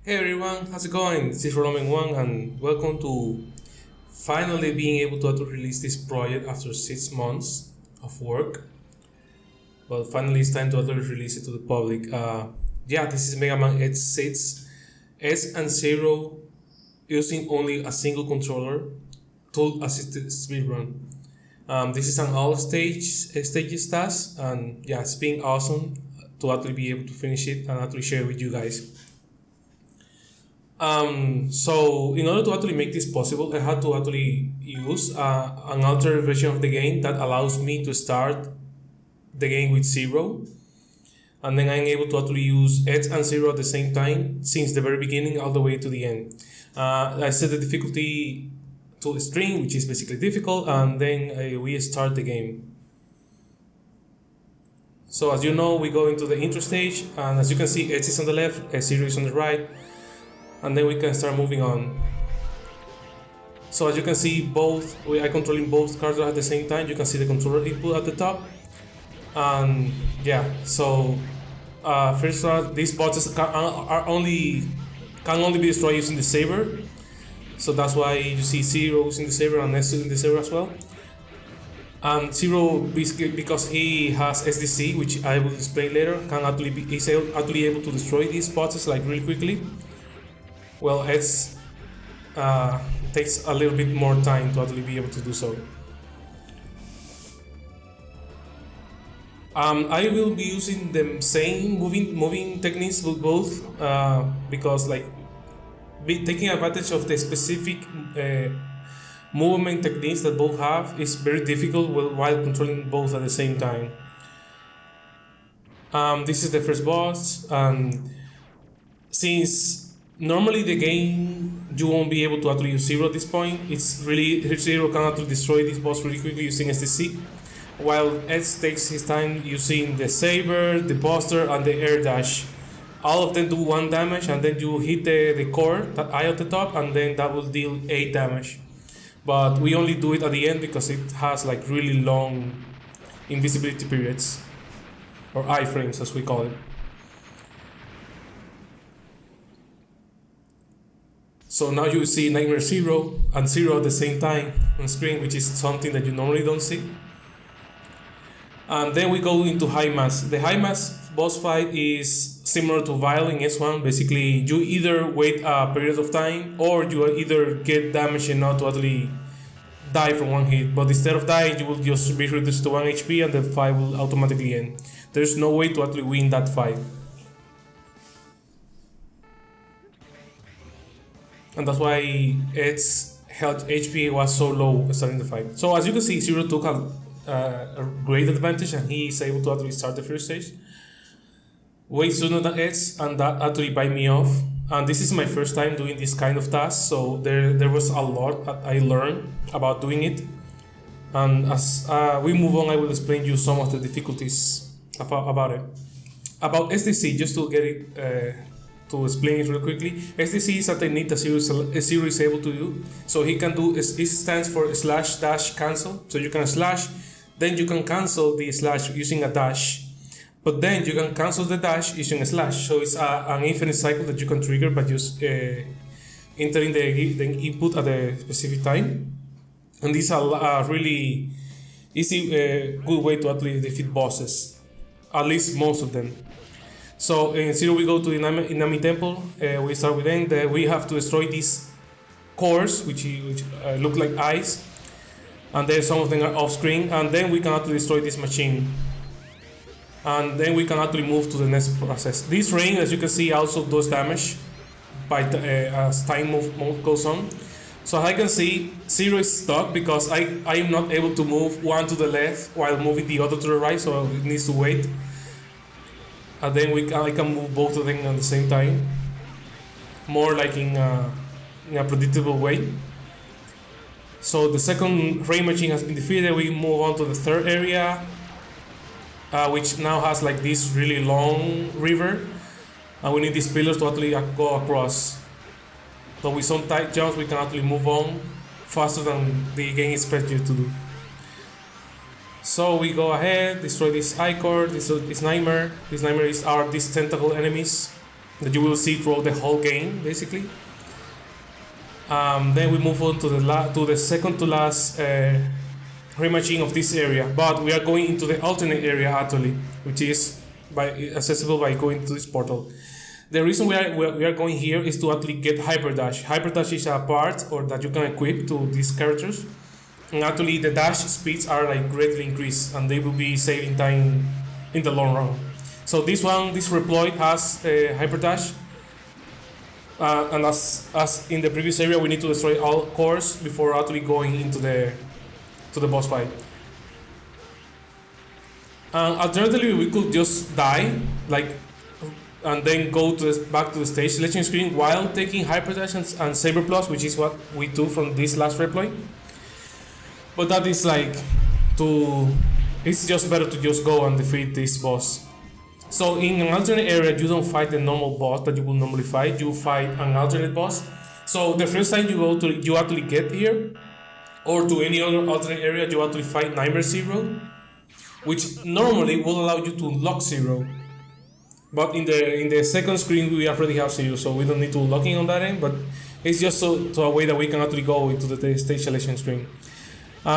Hey everyone, how's it going? This is Roman1 and welcome to finally being able to release this project after 6 months of work. Well, finally it's time to release it to the public. This is Megaman X6 S and 0 using only a single controller, tool assisted speedrun. This is an all stages task, and yeah, it's been awesome to actually be able to finish it and actually share it with you guys. So in order to actually make this possible, I had to actually use an alternate version of the game that allows me to start the game with 0, and then I'm able to actually use X and 0 at the same time since the very beginning all the way to the end. I set the difficulty to extreme, which is basically difficult, and then we start the game. So as you know, we go into the intro stage, and as you can see, X is on the left, 0 is on the right, and then we can start moving on. So as you can see, we are controlling both cards at the same time. You can see the controller input at the top, and yeah. So first of all, these bosses can only be destroyed using the saber. So that's why you see 0 using the saber and S using the saber as well. And 0, because he has SDC, which I will explain later, is actually able to destroy these bosses like really quickly. Well, X takes a little bit more time to actually be able to do so. I will be using the same moving techniques with both because taking advantage of the specific movement techniques that both have is very difficult while controlling both at the same time. This is the first boss, and since normally the game you won't be able to actually use 0 at this point, it's really 0 can actually destroy this boss really quickly using SDC, while X takes his time using the saber, the buster, and the air dash. All of them do 1 damage, and then you hit the core, that eye at the top, and then that will deal 8 damage. But we only do it at the end because it has like really long invisibility periods, or iframes as we call it. So now you see Nightmare 0 and 0 at the same time on screen, which is something that you normally don't see. And then we go into Highmas. The Highmas boss fight is similar to Vile in S1. Basically, you either wait a period of time or you either get damage enough to actually die from 1 hit. But instead of dying, you will just be reduced to 1 HP and the fight will automatically end. There's no way to actually win that fight. And that's why its health HP was so low starting the fight. So as you can see, 0 took a great advantage, and he is able to actually start the first stage way sooner than X, and that actually bite me off. And this is my first time doing this kind of task, so there was a lot that I learned about doing it. And as we move on, I will explain you some of the difficulties about it. About SDC, just to get it to explain it real quickly, SDC is a technique that 0 is able to do. So he can do, it stands for slash dash cancel. So you can slash, then you can cancel the slash using a dash, but then you can cancel the dash using a slash. So it's an infinite cycle that you can trigger by just entering the input at a specific time. And this is a really easy, good way to actually defeat bosses, at least most of them. So in 0 we go to the nami temple. We start with them. We have to destroy these cores, which look like eyes, and then some of them are off screen. And then we can actually destroy this machine, and then we can actually move to the next process. This rain, as you can see, also does damage as time goes on. So I can see 0 is stuck because I am not able to move one to the left while moving the other to the right, so it needs to wait. And then I can move both of them at the same time, more like in a predictable way. So the second rain machine has been defeated. We move on to the third area, which now has like this really long river, and we need these pillars to actually go across. So with some tight jumps, we can actually move on faster than the game expects you to do. So we go ahead, destroy this icon, this nightmare. This nightmare are these tentacle enemies that you will see throughout the whole game, basically. Then we move on to the second to last remaging of this area, but we are going into the alternate area actually, which is accessible by going to this portal. The reason we are going here is to actually get hyperdash. Hyperdash is a part or that you can equip to these characters, and actually the dash speeds are like greatly increased, and they will be saving time in the long run. So this Reploid has hyperdash, and as in the previous area, we need to destroy all cores before actually going into the boss fight. Alternatively, we could just die, and then go back to the stage selection screen while taking hyperdash and saber plus, which is what we do from this last Reploid. But that is it's just better to just go and defeat this boss. So in an alternate area, you don't fight the normal boss that you will normally fight. You fight an alternate boss. So the first time you actually get here, or to any other alternate area, you actually fight Nightmare Zero, which normally will allow you to unlock Zero. But in the second screen, we already have Zero, so we don't need to lock in on that end. But it's just so a way that we can actually go into the stage selection screen.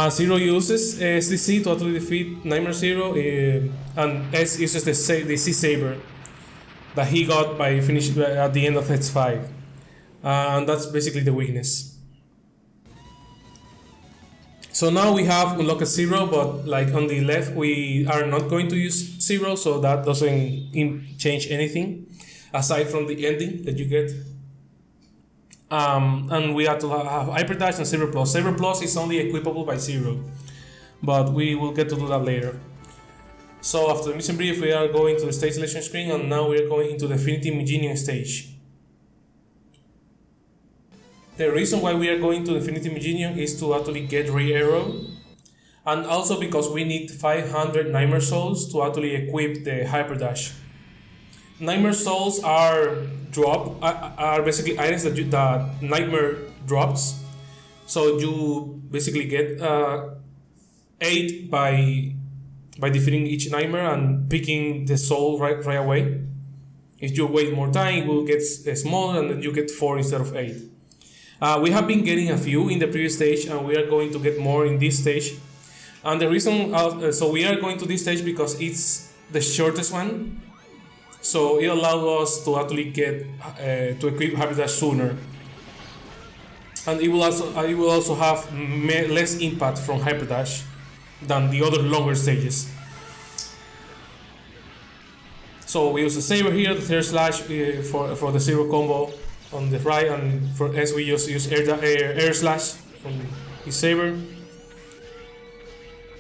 Zero uses SDC to actually defeat Nightmare Zero, and S uses the C Saber that he got by finishing at the end of X5, and that's basically the weakness. So now we have unlocked Zero, but like on the left we are not going to use Zero, so that doesn't change anything aside from the ending that you get. And we have to have hyperdash and saber plus. Saber plus is only equipable by Zero, but we will get to do that later. So after the mission brief, we are going to the stage selection screen, and now we are going into the Infinity Magenian stage. The reason why we are going to Infinity Magenian is to actually get Ray Arrow, and also because we need 500 Nightmare Souls to actually equip the hyperdash. Nightmare Souls are basically items that Nightmare drops. So you basically get 8 by defeating each Nightmare and picking the soul right away. If you wait more time, it will get smaller, and then you get 4 instead of 8. We have been getting a few in the previous stage, and we are going to get more in this stage. And the reason, so we are going to this stage because it's the shortest one. So it allows us to actually get to equip hyperdash sooner, and it will also have less impact from hyperdash than the other longer stages. So we use the saber here, the third slash for the zero combo on the right, and for S we just use air slash from his saber.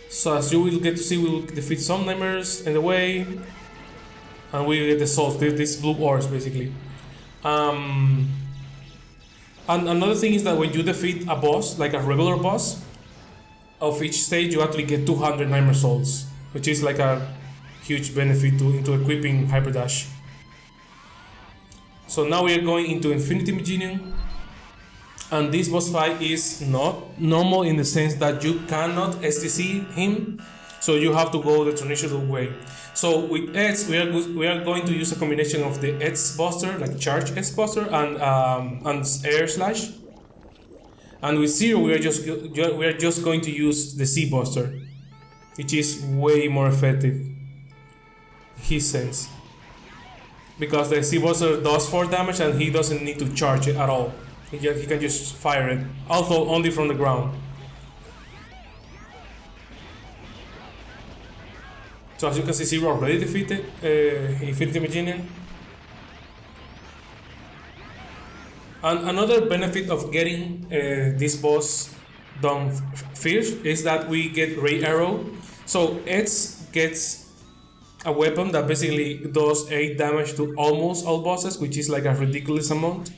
So as you will get to see, we will defeat some nightmares in the way, and we get the souls, these blue ores basically. And another thing is that when you defeat a boss, like a regular boss, of each stage you actually get 200 Nightmare Souls, which is like a huge benefit into equipping hyperdash. So now we are going into Infinity Magenian, and this boss fight is not normal in the sense that you cannot SDC him, so you have to go the traditional way. So with Edge, we are going to use a combination of the Edge Buster, like Charge Edge Buster, and Air Slash. And with Zero, we are just going to use the C Buster, which is way more effective, his sense, because the C Buster does 4 damage and he doesn't need to charge it at all. He can just fire it, although only from the ground. So as you can see, Zero already defeated Infinity Magenian. And another benefit of getting this boss done first is that we get Ray Arrow. So Edge gets a weapon that basically does 8 damage to almost all bosses, which is like a ridiculous amount.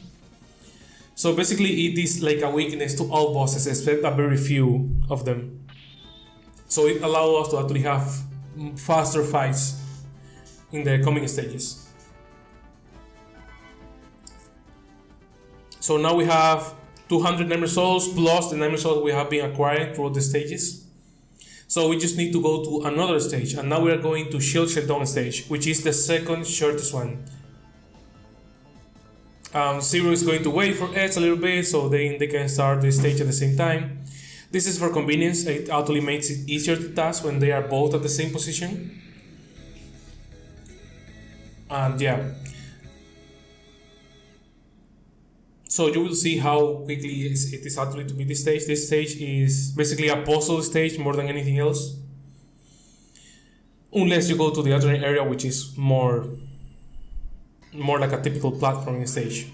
So basically it is like a weakness to all bosses except a very few of them. So it allows us to actually have faster fights in the coming stages. So now we have 200 Nightmare Souls plus the Nightmare Souls we have been acquiring throughout the stages. So we just need to go to another stage, and now we are going to Shield Sheldon stage, which is the second shortest one. Zero is going to wait for X a little bit, so then they can start the stage at the same time. This is for convenience. It actually makes it easier to task when they are both at the same position. And yeah. So you will see how quickly it is actually to beat this stage. This stage is basically a puzzle stage more than anything else. Unless you go to the alternate area, which is more like a typical platforming stage.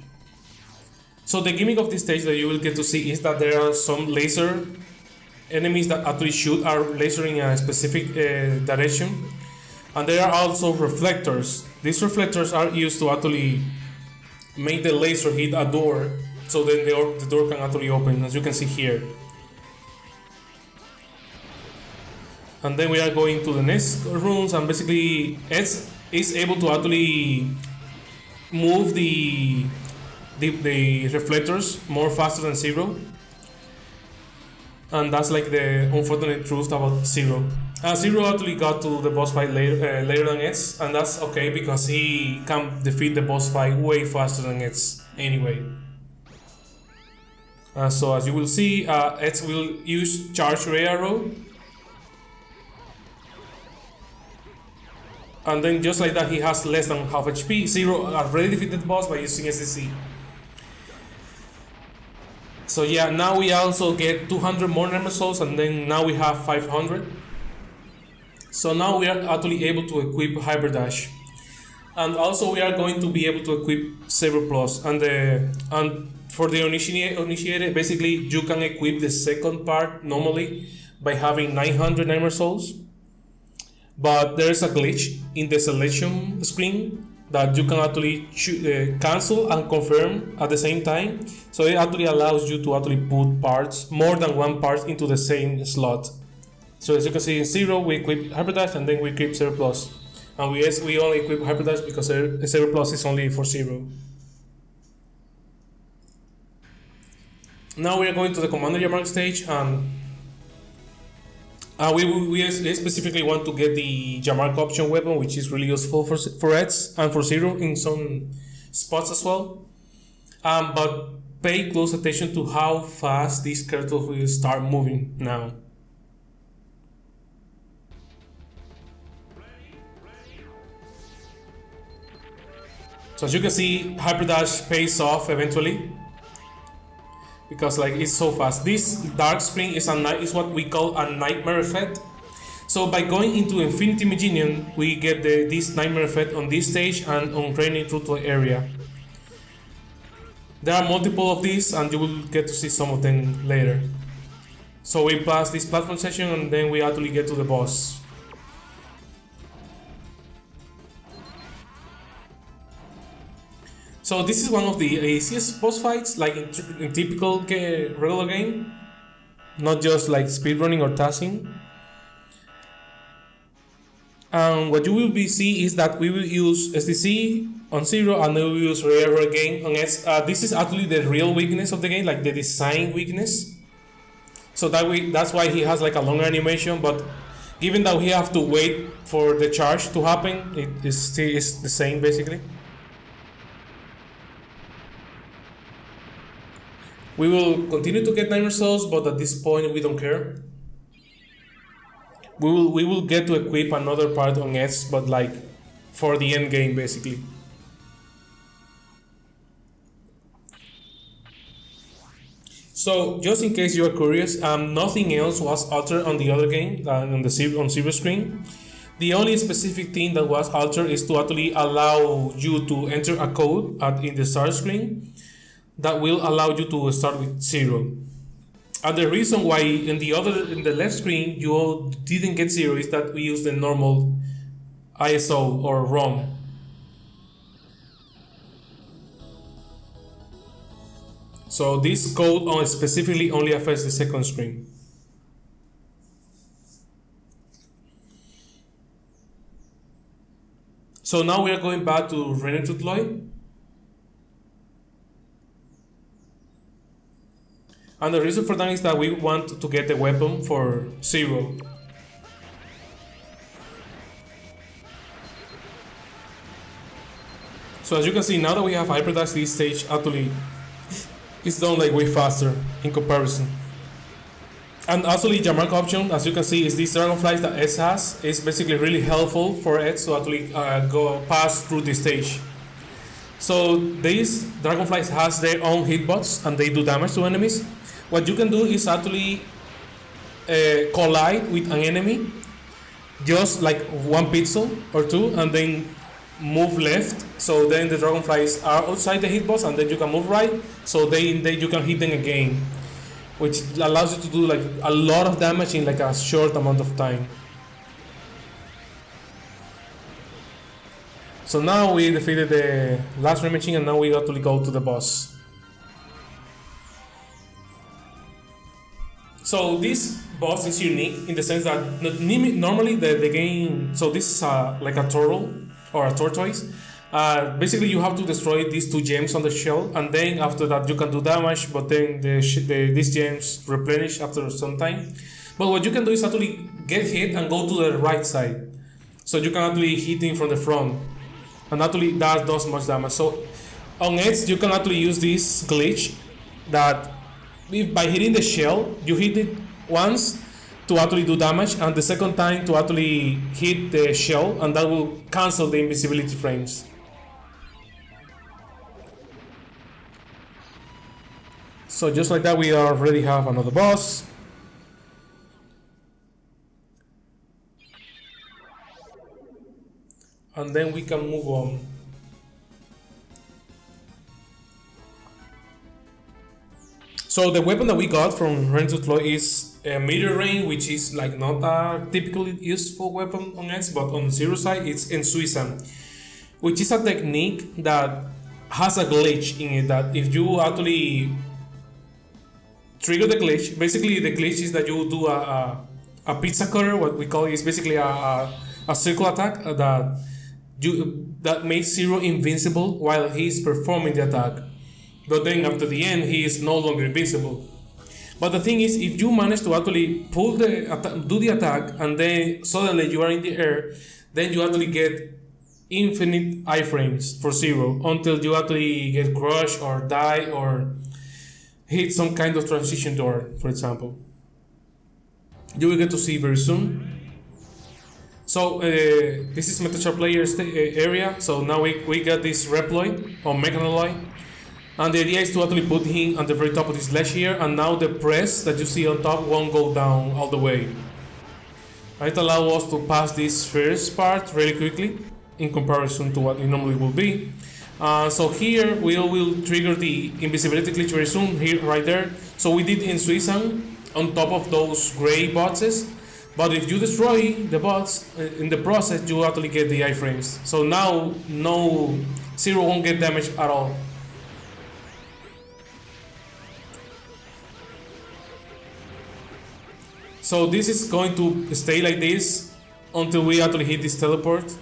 So the gimmick of this stage that you will get to see is that there are some laser enemies that actually shoot our laser in a specific direction, and there are also reflectors. These reflectors are used to actually make the laser hit a door, so then the door can actually open, as you can see here. And then we are going to the next rooms, and basically X is able to actually move the reflectors more faster than Zero, and that's like the unfortunate truth about Zero. Zero actually got to the boss fight later than X, and that's okay because he can defeat the boss fight way faster than X anyway. So as you will see, X will use Charge Ray Arrow, and then just like that he has less than half HP. Zero already defeated the boss by using SDC. So yeah, now we also get 200 more Nami souls, and then now we have 500. So now we are actually able to equip Hyper Dash, and also we are going to be able to equip Saber Plus. And for the initiated, basically you can equip the second part normally by having 900 Nightmare Souls, but there is a glitch in the selection screen that you can actually cancel and confirm at the same time. So it actually allows you to actually put parts, more than one part, into the same slot. So as you can see in Zero, we equip Hyper Dash, and then we equip Saber Plus. And we only equip Hyper Dash because Saber Plus is only for Zero. Now we are going to the Commander Yamark stage, and we specifically want to get the Yamark option weapon, which is really useful for X and for Zero in some spots as well. But pay close attention to how fast these characters will start moving now. So as you can see, Hyper Dash pays off eventually, because like it's so fast. This dark screen is what we call a nightmare effect. So by going into Infinity Magenian, we get this nightmare effect on this stage and on training through the area. There are multiple of these, and you will get to see some of them later. So we pass this platform section, and then we actually get to the boss. So this is one of the easiest boss fights, like in typical regular game, not just like speedrunning or tasking. And what you will see is that we will use SDC on Zero, and then we will use Ray Arrow again on X. This is actually the real weakness of the game, like the design weakness. So that's why he has like a longer animation, but given that we have to wait for the charge to happen, it is the same basically. We will continue to get Nightmare Souls, but at this point we don't care. We will get to equip another part on S, but like for the end game basically. So just in case you are curious, nothing else was altered on the other game on Zero screen. The only specific thing that was altered is to actually allow you to enter a code in the start screen that will allow you to start with Zero. And the reason why in the left screen you didn't get Zero is that we use the normal ISO or ROM. So this code specifically only affects the second screen. So now we are going back to Reploid. And the reason for that is that we want to get the weapon for Zero. So as you can see, now that we have hybridized this stage, actually it's done like way faster in comparison. And actually Jammark option, as you can see, is this dragonflies that S has. It's basically really helpful for it to actually go pass through this stage. So these dragonflies has their own hitbox and they do damage to enemies. What you can do is actually collide with an enemy just like 1 pixel or 2 and then move left, so then the dragonflies are outside the hitbox and then you can move right, so then you can hit them again, which allows you to do like a lot of damage in like a short amount of time. So now we defeated the last red machine and now we actually go to the boss. So this boss is unique in the sense that normally the game, so this is like a turtle or a tortoise. Basically you have to destroy these 2 gems on the shell and then after that you can do damage, but then these gems replenish after some time. But what you can do is actually get hit and go to the right side, so you can actually hit him from the front and actually that does much damage. So on Edge you can actually use this glitch that by hitting the shell, you hit it once to actually do damage and the second time to actually hit the shell, and that will cancel the invisibility frames. So just like that we already have another boss. And then we can move on. So the weapon that we got from Rain to Flow is a Meteor Rain, which is like not a typically useful weapon on X, but on Zero side it's Ensuizan, which is a technique that has a glitch in it, that if you actually trigger the glitch, basically the glitch is that you do a pizza cutter, what we call is basically a circle attack that makes Zero invincible while he's performing the attack. But then after the end, he is no longer invincible. But the thing is, if you manage to actually do the attack, and then suddenly you are in the air, then you actually get infinite iframes for Zero until you actually get crushed or die or hit some kind of transition door, for example. You will get to see very soon. So this is Metachar player's area. So now we got this Reploid or Mechanoloid. And the idea is to actually put him on the very top of this ledge here, and now the press that you see on top won't go down all the way. It allows us to pass this first part really quickly in comparison to what it normally will be. So here we will trigger the invisibility glitch very soon, here right there. So we did Ensuizan on top of those gray boxes, but if you destroy the bots in the process, you actually get the iframes. So now no Zero won't get damage at all. So this is going to stay like this until we actually hit this teleport.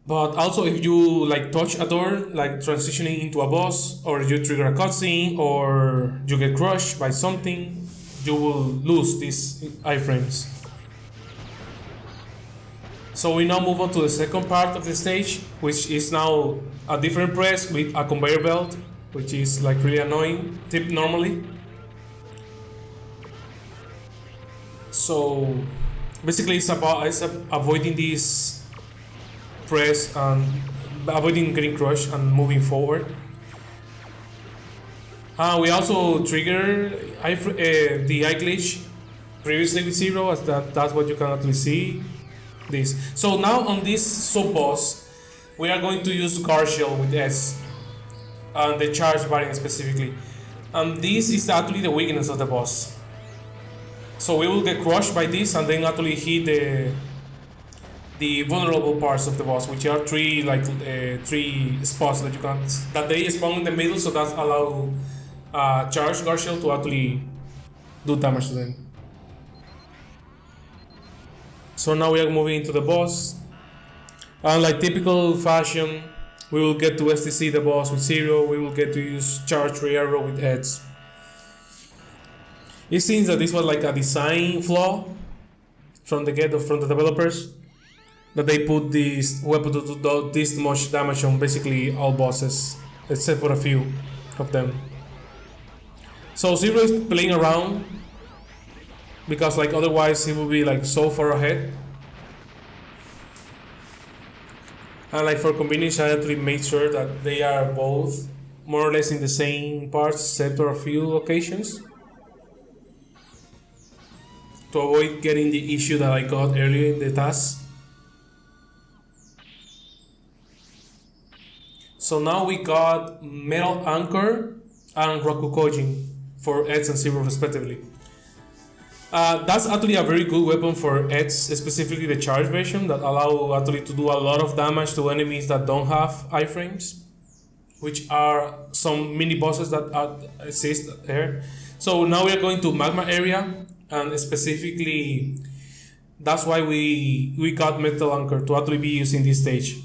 But also if you like touch a door, like transitioning into a boss, or you trigger a cutscene, or you get crushed by something, you will lose these iframes. So we now move on to the second part of the stage, which is now a different press with a conveyor belt, which is like really annoying normally. So basically it's avoiding this press and avoiding getting crushed and moving forward. We also trigger the eye glitch previously with Zero, as that's what you can actually see. This. So now on this sub boss, we are going to use Guard Shell with S and the charge variant specifically. And this is actually the weakness of the boss. So we will get crushed by this and then actually hit the vulnerable parts of the boss, which are three spots that they spawn in the middle, so that allow charge Guard Shell to actually do damage to them. So now we are moving into the boss. And like typical fashion, we will get to STC the boss with Zero. We will get to use charge arrow with heads. It seems that this was like a design flaw from the developers. that they put this weapon to do this much damage on basically all bosses, except for a few of them. So Zero is playing around because like otherwise he will be like so far ahead. And like for convenience, I actually made sure that they are both more or less in the same parts, except for a few occasions, to avoid getting the issue that I got earlier in the TAS. So now we got Metal Anchor and Rokukojin for Eds and Zero respectively. That's actually a very good weapon for Eds, specifically the charge version, that allow actually to do a lot of damage to enemies that don't have iframes, which are some mini bosses that exist there. So now we are going to Magma area, and specifically that's why we got Metal Anchor to actually be using this stage.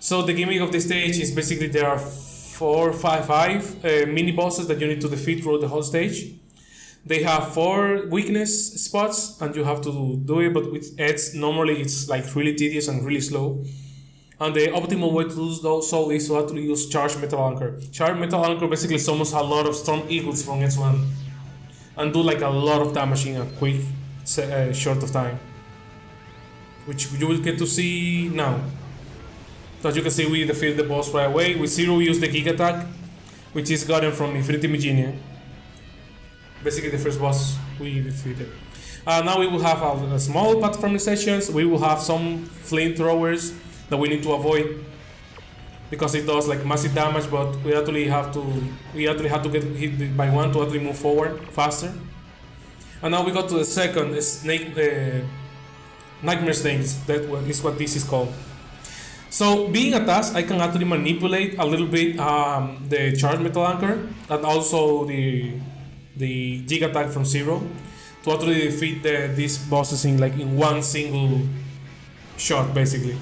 So the gimmick of this stage is basically there are five mini bosses that you need to defeat throughout the whole stage. They have 4 weakness spots and you have to do it, but with Eds normally it's like really tedious and really slow. And the optimal way to do so is to actually use Charge Metal Anchor. Charge Metal Anchor basically summons a lot of Storm Eagles from Eds 1 and do like a lot of damage in a quick short of time, which you will get to see now. So as you can see, we defeated the boss right away. With Zero, we use the Giga Attack, which is gotten from Infinity Magenian. Basically the first boss we defeated. Now we will have a small platforming sections. We will have some flamethrowers that we need to avoid because it does like massive damage, but we actually have to get hit by one to actually move forward faster. And now we go to the second snake, Nightmare Snakes. That is what this is called. So being a TAS, I can actually manipulate a little bit the Charge Metal Anchor and also the Giga Attack from Zero to actually defeat these bosses in one single shot, basically.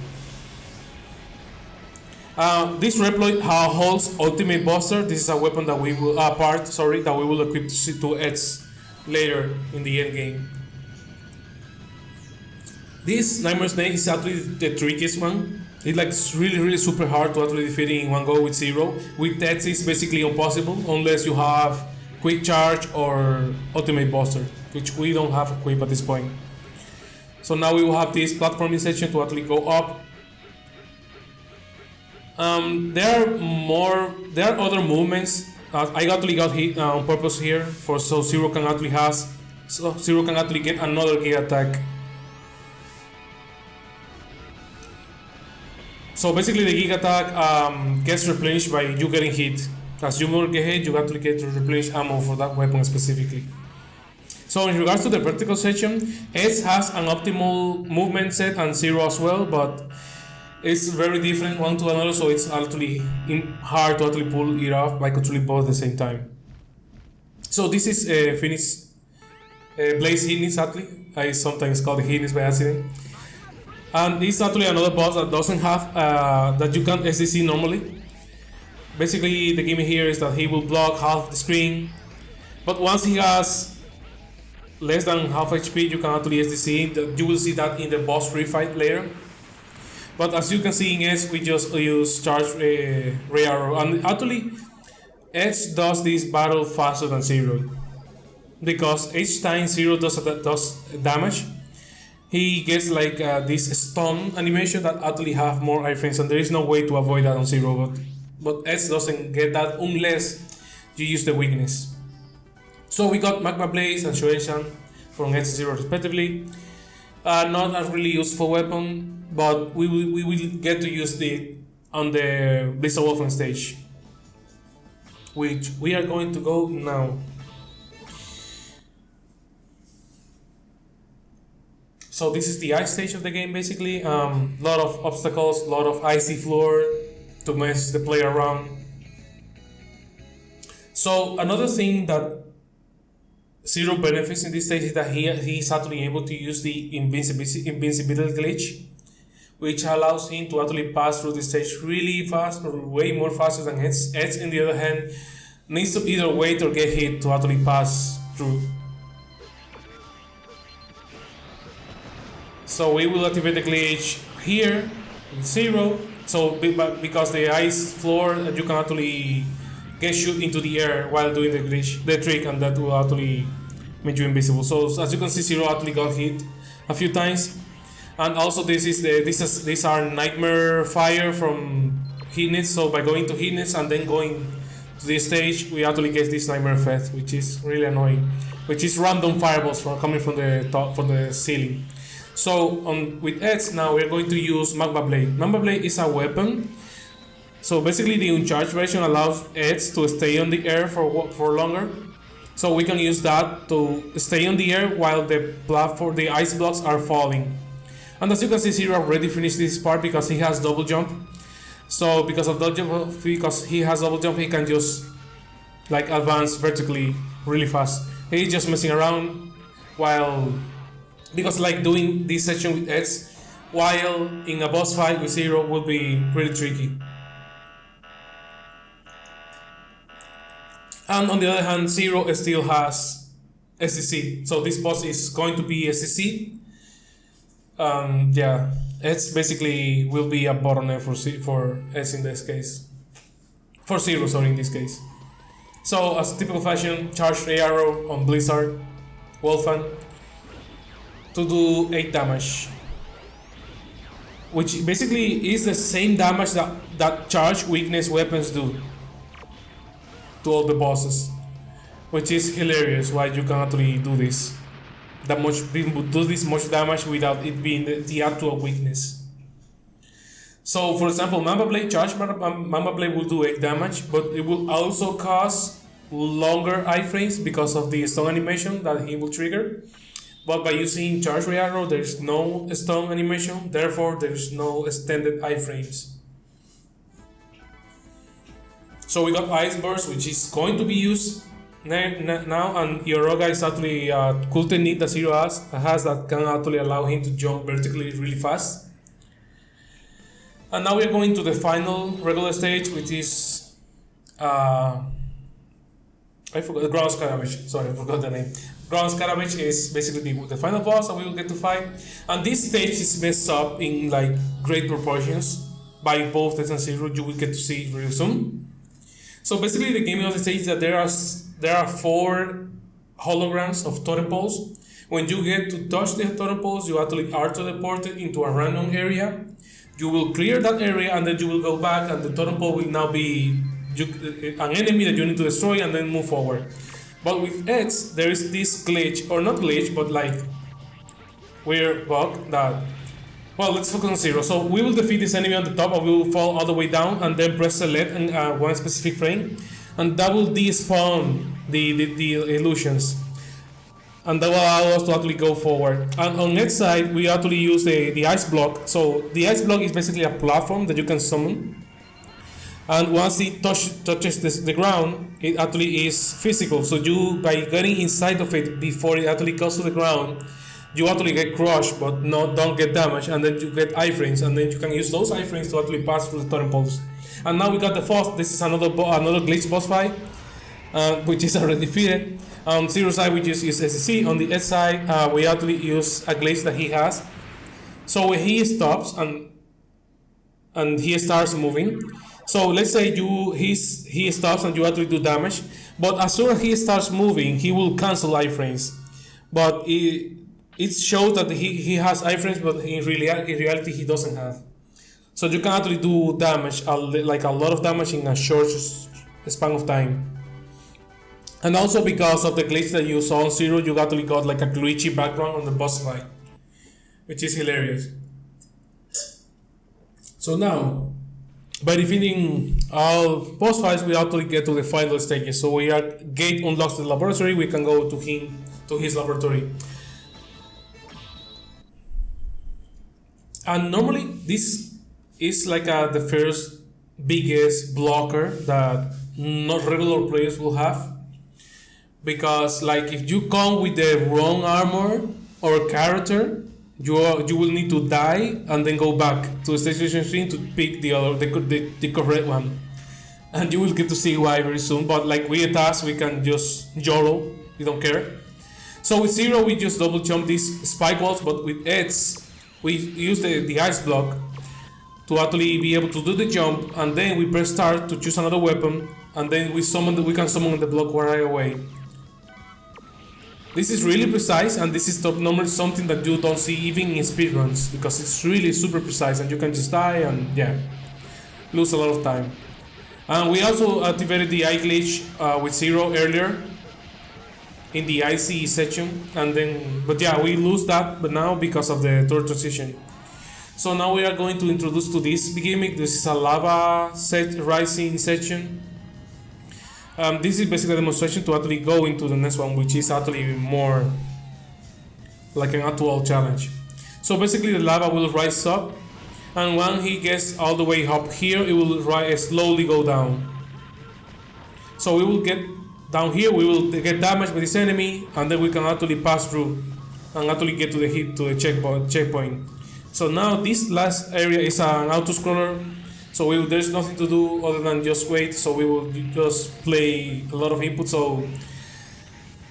This Reploid holds Ultimate Buster. This is a weapon that we will that we will equip to Eds later in the end game. This Nightmare Snake is actually the trickiest one. It's really super hard to actually defeat it in one go with Zero. With Eds it's basically impossible unless you have Quick Charge or Ultimate Buster, which we don't have equipped at this point. So now we will have this platforming section to actually go up. There are other movements. I actually got hit on purpose here so Zero can actually get another Giga Attack. So basically the Giga Attack gets replenished by you getting hit. As you more get hit, you actually get to replenish ammo for that weapon specifically. So in regards to the vertical section, Eds has an optimal movement set and Zero as well, but it's very different one to another, so it's actually hard to actually pull it off by controlling both at the same time. So this is Phoenix Blaze Highmas actually. I sometimes call it Highmas by accident. And this is actually another boss that doesn't have that you can't SDC normally. Basically the gimmick here is that he will block half the screen, but once he has less than half HP you can actually SDC. You will see that in the boss refight later. But as you can see in Edge, we just use Charge Ray Arrow, and actually Edge does this battle faster than Zero because each time Zero does damage, he gets like this stun animation that actually have more iframes, and there is no way to avoid that on Zero. But Edge doesn't get that unless you use the weakness. So we got Magma Blaze and Shueishan from Edge 0 respectively. Not a really useful weapon, but we will get to use it on the Blizzard Wolfen stage, which we are going to go now. So this is the ice stage of the game basically. Lot of obstacles, lot of icy floor to mess the player around. So another thing that Zero benefits in this stage is that he is actually able to use the invincibility glitch, which allows him to actually pass through the stage really fast, or way more faster than Edge. Edge, on the other hand, needs to either wait or get hit to actually pass through. So we will activate the glitch here in 0. So because the ice floor, you can actually get shoot into the air while doing the glitch, the trick, and that will actually make you invisible. So as you can see, 0 actually got hit a few times. And also these are nightmare fire from hitness. So by going to hitness and then going to this stage, we actually get this nightmare effect, which is really annoying, which is random fireballs coming from the top, from the ceiling. So with Edge now we're going to use Magma Blade. Magma Blade is a weapon. So basically the uncharged version allows Edge to stay on the air for longer. So we can use that to stay on the air while the platform, the ice blocks are falling. And as you can see, Zero already finished this part because he has double jump. So because he has double jump, he can just like advance vertically really fast. He's just messing around because like doing this section with Edge while in a boss fight with Zero would be really tricky. And on the other hand, Zero still has SCC, so this boss is going to be SCC. Yeah, Edge basically will be a bottleneck for Edge in this case. For Zero, sorry, in this case. So as typical fashion, charge Ray Arrow on Blizzard, Wolfan, to do 8 damage. Which basically is the same damage that charge weakness weapons do to all the bosses. Which is hilarious why you can actually do this. Do this much damage without it being the actual weakness. So for example, Mamba Blade charge Mamba Blade will do 8 damage, but it will also cause longer iframes because of the stun animation that he will trigger. But by using charge Ray Arrow, there is no stun animation, therefore there is no extended iframes. So we got Ice Burst, which is going to be used now, and Yoroga is actually a cool technique that Zero has that can actually allow him to jump vertically really fast. And now we are going to the final regular stage, which is I forgot the Ground Scaravage. Sorry, I forgot the name. Ground Scaravage is basically the final boss that we will get to fight. And this stage is messed up in like great proportions by both Tess and Zero. You will get to see it really soon. So basically the gaming of the stage is that there are 4 holograms of totem poles. When you get to touch the totem poles, you actually are teleported into a random area. You will clear that area and then you will go back, and the totem pole will now be an enemy that you need to destroy and then move forward. But with Edge, there is this glitch, or not glitch, but like weird bug that, well, let's focus on Zero. So we will defeat this enemy on the top, and we will fall all the way down and then press select in one specific frame, and that will despawn the illusions. And that will allow us to actually go forward. And on Edge side, we actually use the ice block. So the ice block is basically a platform that you can summon. And once it touches the ground, it actually is physical. So you, by getting inside of it before it actually goes to the ground, you actually get crushed, but don't get damaged, and then you get iframes, and then you can use those iframes to actually pass through the totem poles. And now we got the fourth. This is another glitch boss fight, which is already defeated. On Zero side, we just use SCC. On the Edge side, we actually use a glitch that he has. So when he stops and he starts moving. So let's say he stops and you actually do damage, but as soon as he starts moving, he will cancel iframes. But it shows that he has iframes, but in reality he doesn't have. So you can actually do damage, like a lot of damage in a short span of time. And also because of the glitch that you saw on Zero, you actually got like a glitchy background on the boss fight, which is hilarious. So now, by defeating all boss fights, we actually get to the final stages. So Gate unlocks the laboratory, we can go to his laboratory. And normally this is like the first biggest blocker that not regular players will have. Because like if you come with the wrong armor or character, you will need to die and then go back to the station screen to pick the correct one, and you will get to see why very soon. But like we at TAS, we can just YOLO, we don't care. So with Zero, we just double jump these spike walls, but with Edge, we use the ice block to actually be able to do the jump, and then we press start to choose another weapon, and then we can summon the block right away. This is really precise, and this is top number, something that you don't see even in speedruns, because it's really super precise and you can just die and yeah, lose a lot of time. And we also activated the eye glitch with Zero earlier in the IC section, and then, but yeah, we lose that, but now because of the third transition. So now we are going to introduce to this gimmick. This is a lava rising section. This is basically a demonstration to actually go into the next one, which is actually more like an actual challenge. So basically the lava will rise up, and when he gets all the way up here, it will slowly go down. So we will get down here, we will get damaged by this enemy, and then we can actually pass through and actually get to the checkpoint. So now this last area is an auto-scroller, so there's nothing to do other than just wait. So we will just play a lot of input. So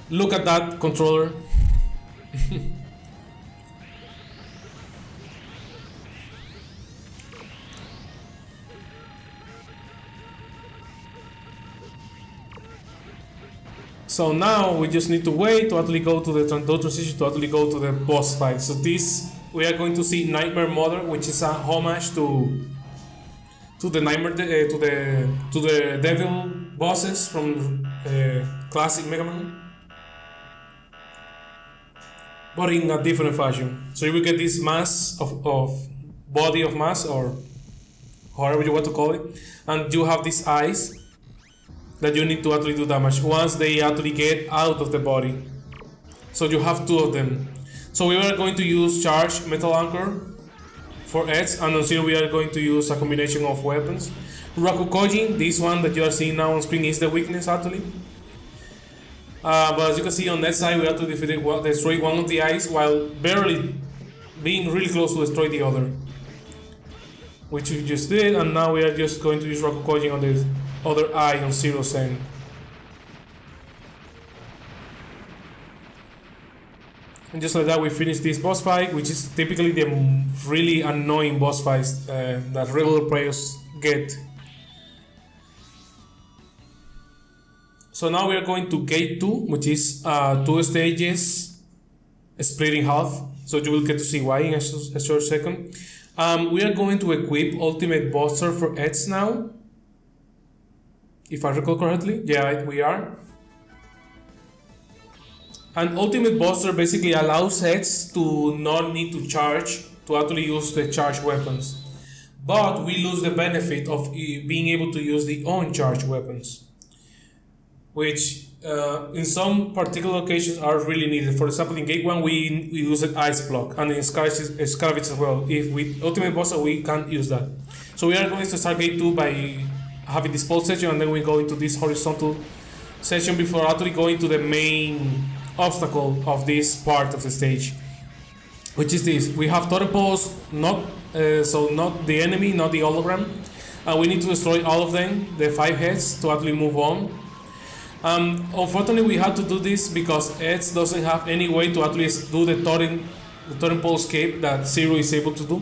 look at that controller. So now we just need to wait to actually go to the transition to actually go to the boss fight. So this, we are going to see Nightmare Mother, which is a homage to the Nightmare to the devil bosses from classic Megaman, but in a different fashion. So you will get this mass of body of mass, or however you want to call it, and you have these eyes that you need to actually do damage once they actually get out of the body. So you have two of them. So we are going to use Charge Metal Anchor for Edge, and on Zero we are going to use a combination of weapons. Rakukojin, this one that you are seeing now on screen, is the weakness actually. But as you can see on that side, we have to destroy one of the eyes while barely being really close to destroy the other, which we just did, and now we are just going to use Rakukojin on the other eye on Zero's end. And just like that, we finish this boss fight, which is typically the really annoying boss fights that regular players get. So now we are going to Gate 2, which is 2 stages split in half. So you will get to see why in a short second. We are going to equip Ultimate Buster for Edge now, if I recall correctly. Yeah, we are. And Ultimate Buster basically allows Edge to not need to charge to actually use the charged weapons, but we lose the benefit of being able to use the uncharged weapons, which in some particular occasions are really needed. For example, in Gate 1 we use an Ice Block, and in Scaravage as well. If with Ultimate Buster we can't use that. So we are going to start Gate 2 by having this pulse section, and then we go into this horizontal section before actually going to the main obstacle of this part of the stage, which is this. We have totem poles, not the enemy, not the hologram, and we need to destroy all of them, the 5 heads, to actually move on. Unfortunately, we had to do this because Edge doesn't have any way to at least do the totem pole escape that Zero is able to do.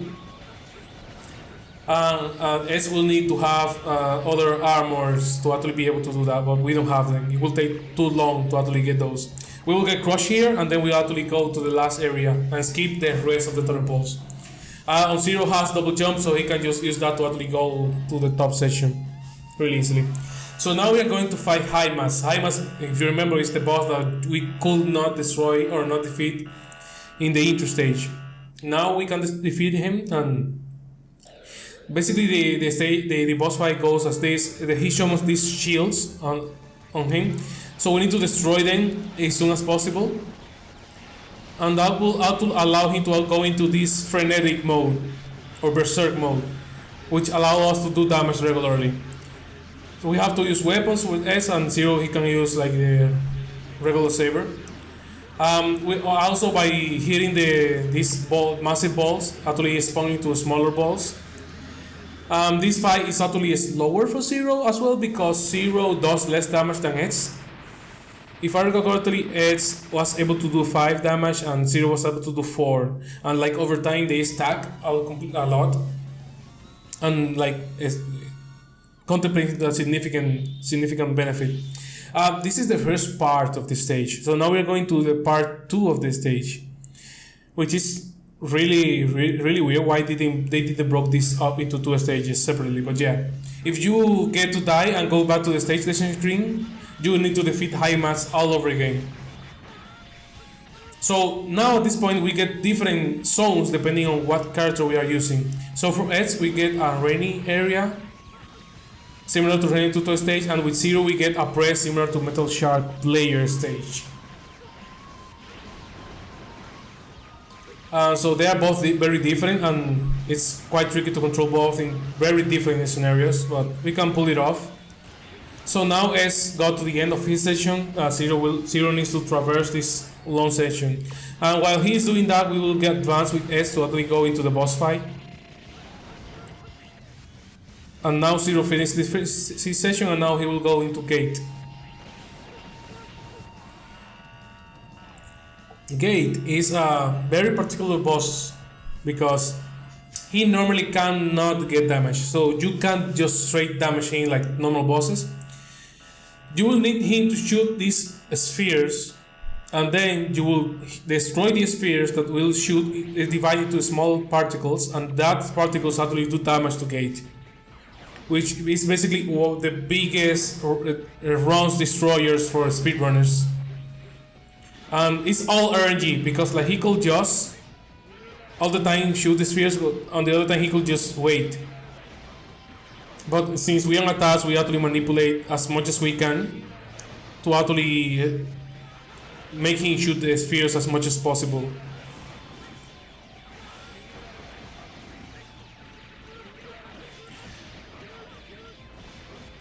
Edge will need to have other armors to actually be able to do that, but we don't have them. It will take too long to actually get those. We will get crushed here, and then we actually go to the last area and skip the rest of the totem poles. Zero has double jump, so he can just use that to actually go to the top section really easily. So now we are going to fight Highmas. Highmas, if you remember, is the boss that we could not destroy or not defeat in the intro stage. Now we can defeat him, and basically the boss fight goes as this. He shows us these shields on him, so we need to destroy them as soon as possible, and that will allow him to go into this frenetic mode or berserk mode, which allow us to do damage regularly. So we have to use weapons with S, and Zero he can use like the regular saber. We also, by hitting these massive balls, actually spawning to smaller balls. This fight is actually slower for Zero as well, because Zero does less damage than Edge. If I recall correctly, Edge was able to do 5 damage and Zero was able to do 4. And like over time they stack a lot. And like contemplating the significant benefit. This is the first part of the stage. So now we're going to the part 2 of the stage, which is really weird. Why they didn't broke this up into 2 stages separately? But yeah, if you get to die and go back to the stage selection screen, you will need to defeat Highmas all over again. So now at this point we get different zones depending on what character we are using. So for Edge we get a rainy area, similar to Rainy Tuto stage, and with Zero we get a press similar to Metal Shark player stage. So they are both very different, and it's quite tricky to control both in very different scenarios, but we can pull it off. So now as got to the end of his session, Zero needs to traverse this long session. And while he's doing that, we will get advanced with S to actually go into the boss fight. And now Zero finished his session, and now he will go into Gate. Gate is a very particular boss because he normally cannot get damage. So you can't just straight damage him like normal bosses. You will need him to shoot these spheres, and then you will destroy the spheres that will shoot, divide into small particles, and that particles actually do damage to Gate, which is basically one of the biggest runs destroyers for speedrunners. And it's all RNG because like he could just all the time shoot the spheres, but on the other time he could just wait. But since we are on a TAS, we actually manipulate as much as we can to actually make him shoot the spheres as much as possible.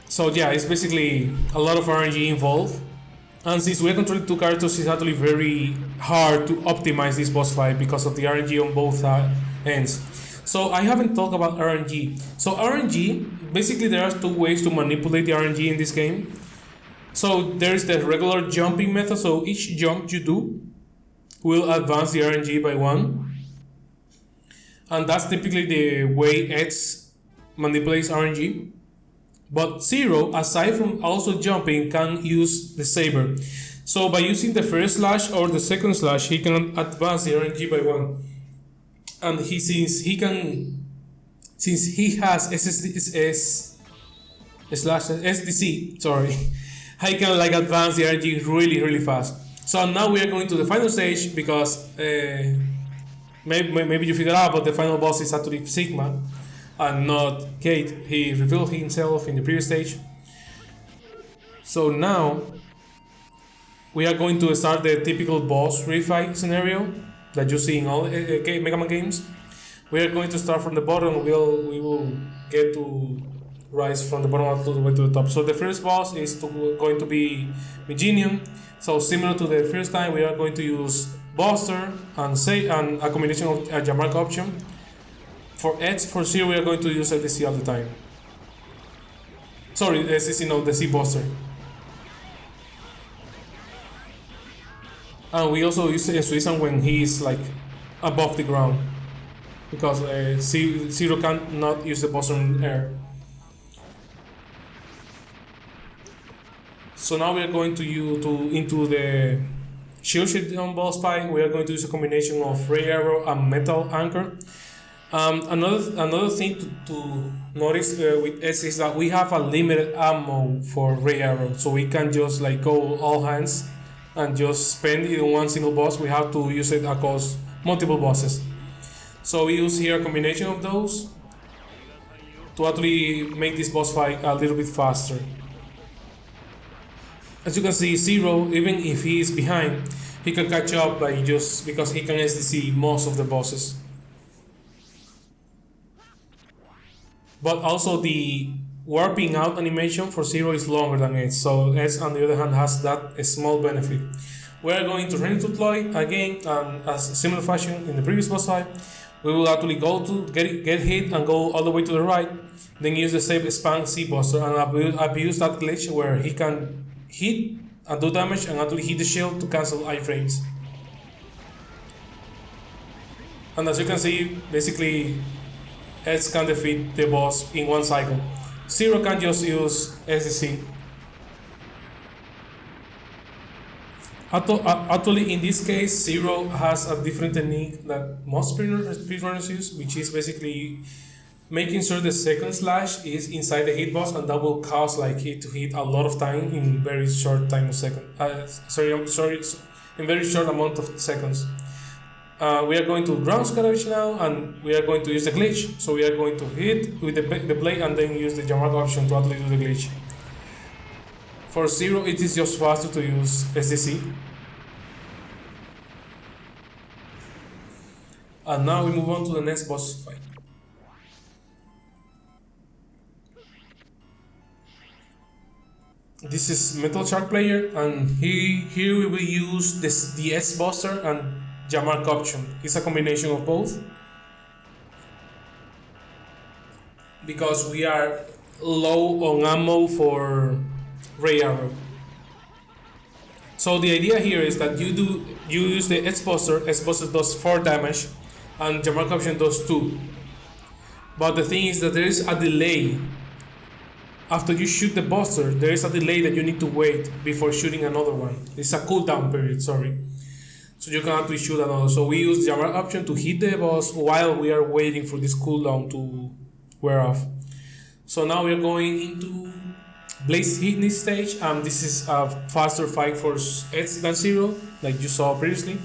So yeah, it's basically a lot of RNG involved. And since we're controlling 2 characters, it's actually very hard to optimize this boss fight because of the RNG on both ends. So I haven't talked about RNG. So RNG, basically there are 2 ways to manipulate the RNG in this game. So there's the regular jumping method. So each jump you do will advance the RNG by 1. And that's typically the way X manipulates RNG. But Zero, aside from also jumping, can use the saber. So by using the first slash or the second slash, he can advance the RNG by 1. And since he has SDC, sorry, he can like advance the RNG really fast. So now we are going to the final stage because maybe you figured out, but the final boss is actually Sigma and not Gate. He revealed himself in the previous stage. So now we are going to start the typical boss refight scenario that you see in all Megaman games. We are going to start from the bottom. We will get to rise from the bottom all the way to the top. So the first boss is going to be Magenian. So similar to the first time, we are going to use Buster and a combination of a Jamark option. For Edge, for Zero, we are going to use LDC all the time. Sorry, SCC, no, the C Buster. And we also use Suizan when he is like above the ground, because Zero cannot use the Buster in air. So now we are going into the shield on boss fight. We are going to use a combination of Ray Arrow and Metal Anchor. Another thing to notice with S is that we have a limited ammo for Ray Arrow, so we can't just like go all hands and just spend it on one single boss. We have to use it across multiple bosses. So we use here a combination of those to actually make this boss fight a little bit faster. As you can see, Zero, even if he is behind, he can catch up by just because he can SDC most of the bosses. But also the warping out animation for Zero is longer than Edge, so Edge on the other hand has that small benefit. We are going to run to deploy again, as similar fashion in the previous boss fight. We will actually go to get hit and go all the way to the right, then use the same expand C Buster and abuse that glitch where he can hit and do damage and actually hit the shield to cancel iframes. And as you can see, basically Edge can defeat the boss in one cycle. Zero can just use SDC. Actually, in this case, Zero has a different technique that most speedrunners use, which is basically making sure the second slash is inside the hitbox, and that will cause like it to hit a lot of time in very short time of second. In very short amount of seconds. We are going to ground scavenge now, and we are going to use the glitch. So we are going to hit with the blade and then use the Jammark option to actually do the glitch. For Zero, it is just faster to use SDC. And now we move on to the next boss fight. This is Metal Shark player, and here we will use the S-Buster and Jammark option. It's a combination of both, because we are low on ammo for Ray Arrow. So the idea here is that you use the S-Buster. S-Buster does 4 damage, and Jammark option does 2. But the thing is that there is a delay. After you shoot the Buster, there is a delay that you need to wait before shooting another one. It's a cooldown period, sorry. So you can actually shoot another. So we use Jammark option to hit the boss while we are waiting for this cooldown to wear off. So now we are going into Blaze Hitney stage, and this is a faster fight for Edge than Zero, like you saw previously.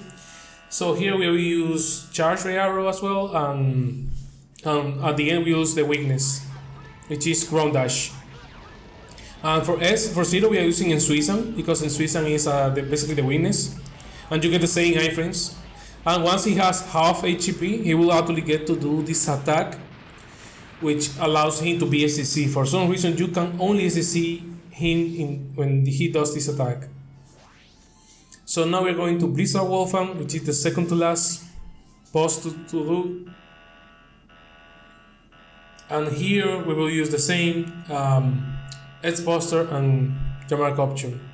So here we will use Charge Ray Arrow as well, and at the end we use the weakness, which is Ground Dash. And for Zero we are using Ensuizan, because Ensuizan is basically the weakness, and you get the same iframes. And once he has half HP, he will actually get to do this attack, which allows him to be SDC. For some reason, you can only SDC him when he does this attack. So now we're going to Blizzard Wolfram, which is the second to last boss to do. And here we will use the same Edge Buster and Jammark option.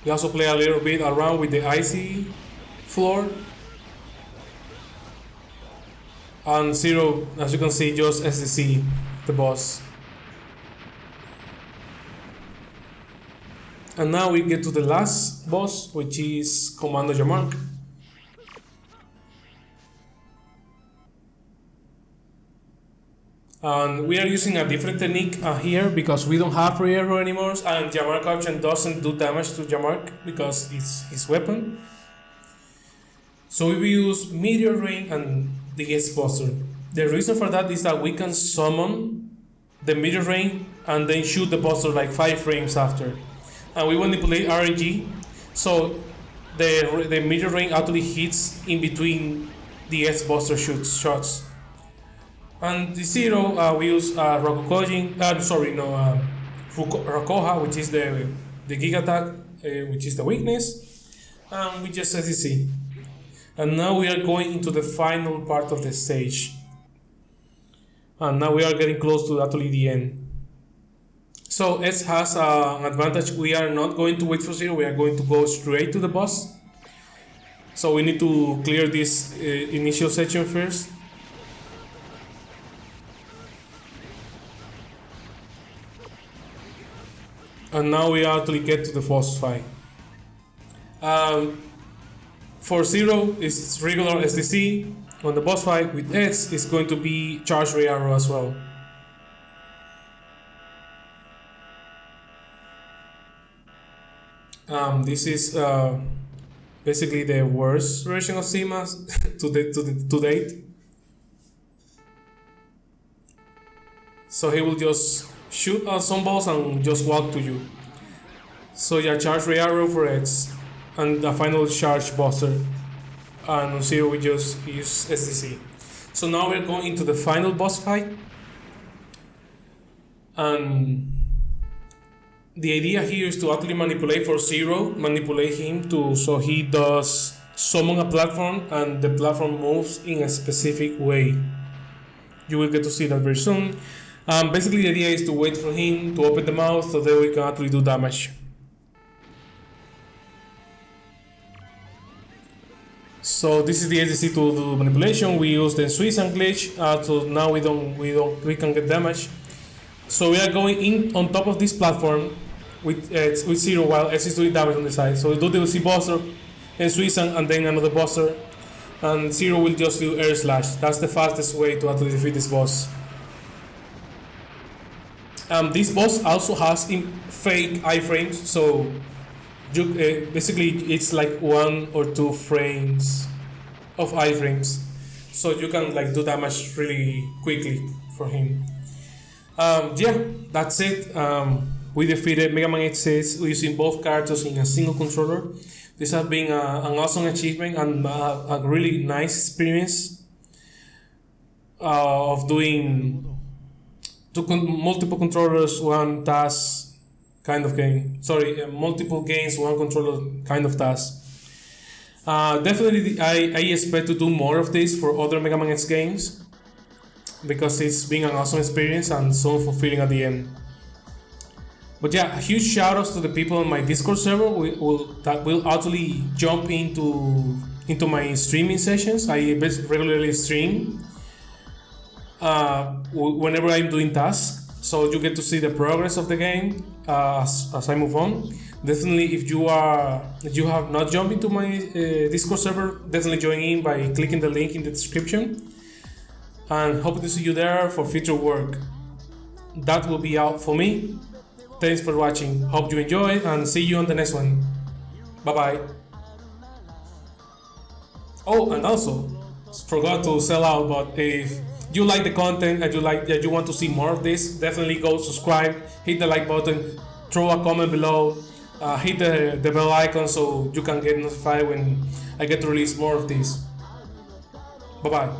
We also play a little bit around with the icy floor. And Zero, as you can see, just SDC the boss. And now we get to the last boss, which is Commando Jammark. And we are using a different technique here because we don't have Ray Arrow anymore, and Jammark option doesn't do damage to Jammark because it's his weapon. So we will use Meteor Rain and the S-Buster. The reason for that is that we can summon the Meteor Rain and then shoot the Buster like 5 frames after. And we manipulate RNG, so the Meteor Rain actually hits in between the S-Buster shots. And the Zero, we use Rokoha, which is the Gig Attack, which is the weakness, and we just SDC. And now we are going into the final part of the stage. And now we are getting close to actually the end. So S has an advantage. We are not going to wait for Zero, we are going to go straight to the boss. So we need to clear this initial section first. And now we actually get to the boss fight. For Zero, it's regular SDC. On the boss fight with Edge, it's going to be Charge Ray Arrow as well. This is basically the worst version of Highmas to date. So he will just shoot some balls and just walk to you. So yeah, Charge Ray Arrow for Edge, and the final Charge Buster. And on Zero we just use SDC. So now we're going into the final boss fight. And the idea here is to actually manipulate for Zero, manipulate him so he does summon a platform and the platform moves in a specific way. You will get to see that very soon. Basically, the idea is to wait for him to open the mouth so that we can actually do damage. So this is the ADC to do manipulation. We use the Suisan glitch, so now we can get damage. So we are going in on top of this platform with zero while S is doing damage on the side. So we do the C buster, and Suisan, and then another buster, and zero will just do air slash. That's the fastest way to actually defeat this boss. This boss also has fake iframes, so you, basically it's like 1 or 2 frames of iframes, so you can like do damage really quickly for him. Yeah, that's it. We defeated Megaman X6 using both characters in a single controller. This has been an awesome achievement and a really nice experience of doing multiple controllers, one TAS kind of game. Sorry, multiple games, one controller kind of TAS. Definitely, I expect to do more of this for other Mega Man X games because it's been an awesome experience and so fulfilling at the end. But yeah, huge shout outs to the people on my Discord server that will actually jump into my streaming sessions. I regularly stream whenever I'm doing tasks, so you get to see the progress of the game as I move on. Definitely, if you have not jumped into my Discord server, definitely join in by clicking the link in the description, and hope to see you there for future work. That will be out for me. Thanks for watching, hope you enjoyed, and see you on the next one. Bye bye. Oh, and also, forgot to sell out, but if you like the content and you want to see more of this, definitely go subscribe, hit the like button, throw a comment below, hit the bell icon so you can get notified when I get to release more of these. Bye bye.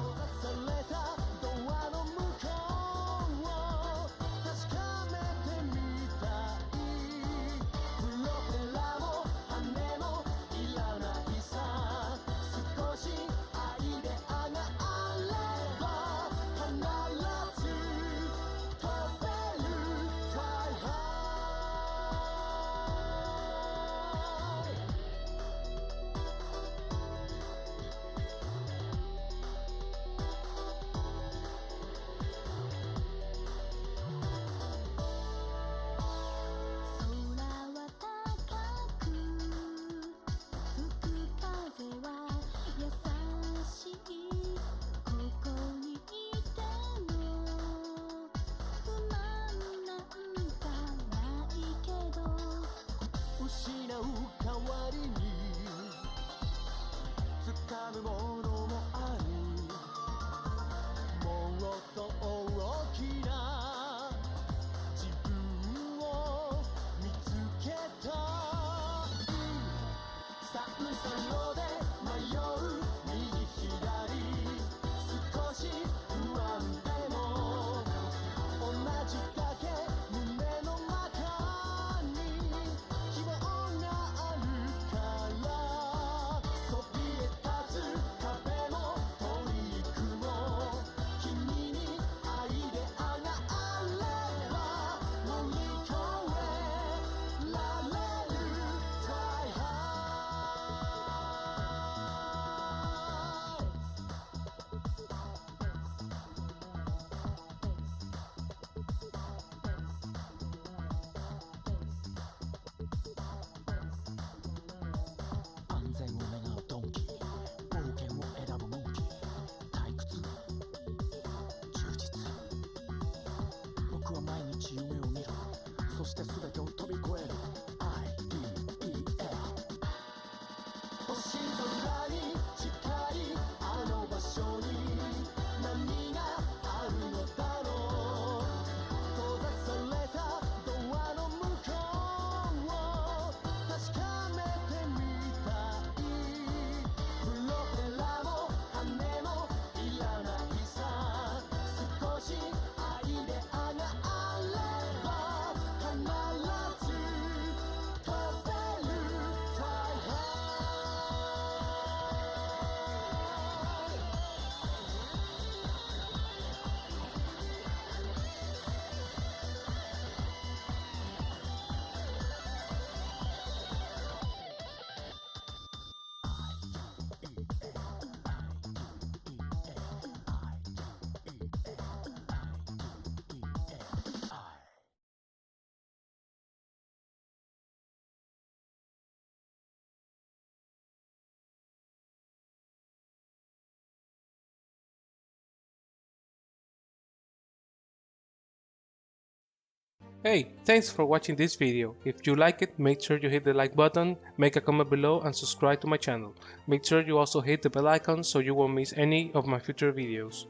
Hey, thanks for watching this video. If you like it, make sure you hit the like button, make a comment below and subscribe to my channel. Make sure you also hit the bell icon so you won't miss any of my future videos.